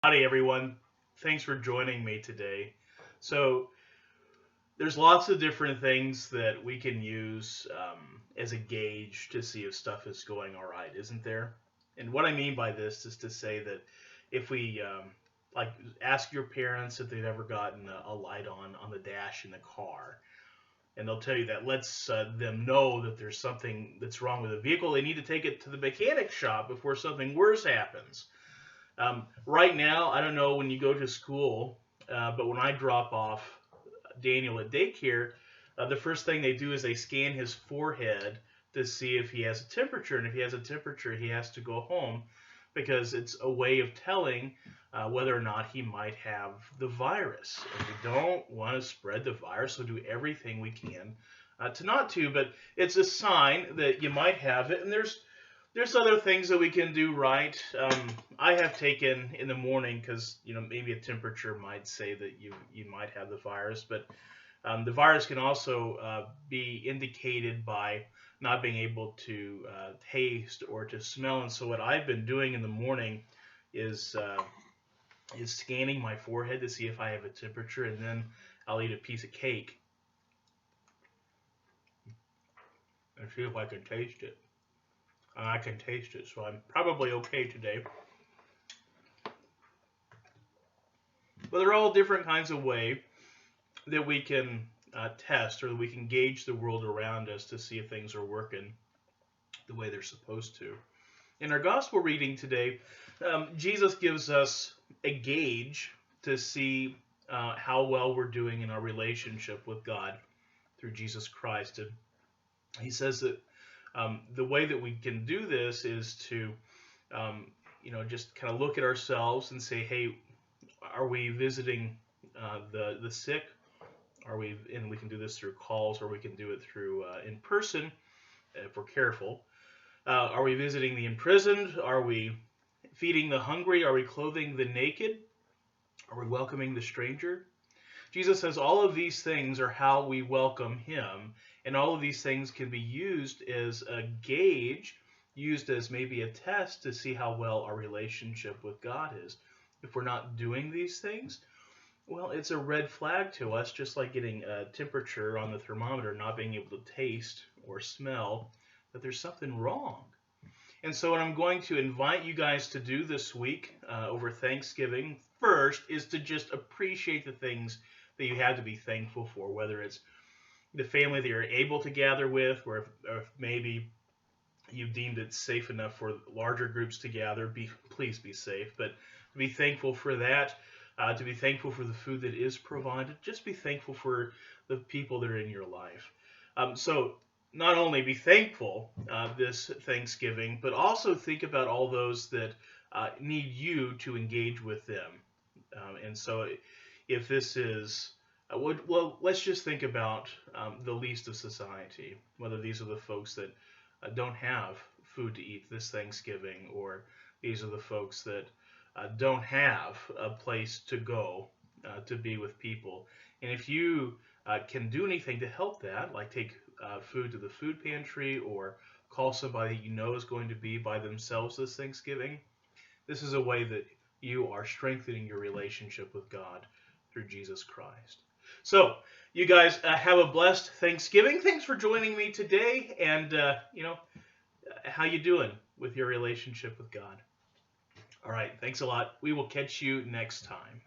Howdy, everyone. Thanks for joining me today. So, there's lots of different things that we can use as a gauge to see if stuff is going all right, isn't there? And what I mean by this is to say that if we like ask your parents if they've ever gotten a light on the dash in the car, and they'll tell you that lets them know that there's something that's wrong with the vehicle. They need to take it to the mechanic shop before something worse happens. Right now, I don't know when you go to school, but when I drop off Daniel at daycare, the first thing they do is they scan his forehead to see if he has a temperature. And if he has a temperature, he has to go home because it's a way of telling whether or not he might have the virus. And we don't want to spread the virus, so do everything we can to not to. But it's a sign that you might have it. And there's other things that we can do right. I have taken in the morning because maybe a temperature might say that you might have the virus, but the virus can also be indicated by not being able to taste or to smell. And so what I've been doing in the morning is scanning my forehead to see if I have a temperature, and then I'll eat a piece of cake and see if I can taste it. And I can taste it, so I'm probably okay today. But there are all different kinds of way that we can test or that we can gauge the world around us to see if things are working the way they're supposed to. In our gospel reading today, Jesus gives us a gauge to see how well we're doing in our relationship with God through Jesus Christ. And he says that the way that we can do this is to, just kind of look at ourselves and say, hey, are we visiting the sick? And we can do this through calls, or we can do it through in person if we're careful. Are we visiting the imprisoned? Are we feeding the hungry? Are we clothing the naked? Are we welcoming the stranger? Jesus says all of these things are how we welcome him, and all of these things can be used as a gauge, used as maybe a test to see how well our relationship with God is. If we're not doing these things, well, it's a red flag to us, just like getting a temperature on the thermometer, not being able to taste or smell, that there's something wrong. And so what I'm going to invite you guys to do this week over Thanksgiving first is to just appreciate the things that you have to be thankful for, whether it's the family that you're able to gather with, or if maybe you've deemed it safe enough for larger groups to gather. Please be safe, but to be thankful for that, to be thankful for the food that is provided. Just be thankful for the people that are in your life. So not only be thankful this Thanksgiving, but also think about all those that need you to engage with them. And so if this is, well, let's just think about the least of society, whether these are the folks that don't have food to eat this Thanksgiving, or these are the folks that don't have a place to go to be with people. And if you can do anything to help that, like take food to the food pantry, or call somebody you know is going to be by themselves this Thanksgiving, this is a way that you are strengthening your relationship with God through Jesus Christ. So, you guys have a blessed Thanksgiving. Thanks for joining me today. And, how you doing with your relationship with God? All right, thanks a lot. We will catch you next time.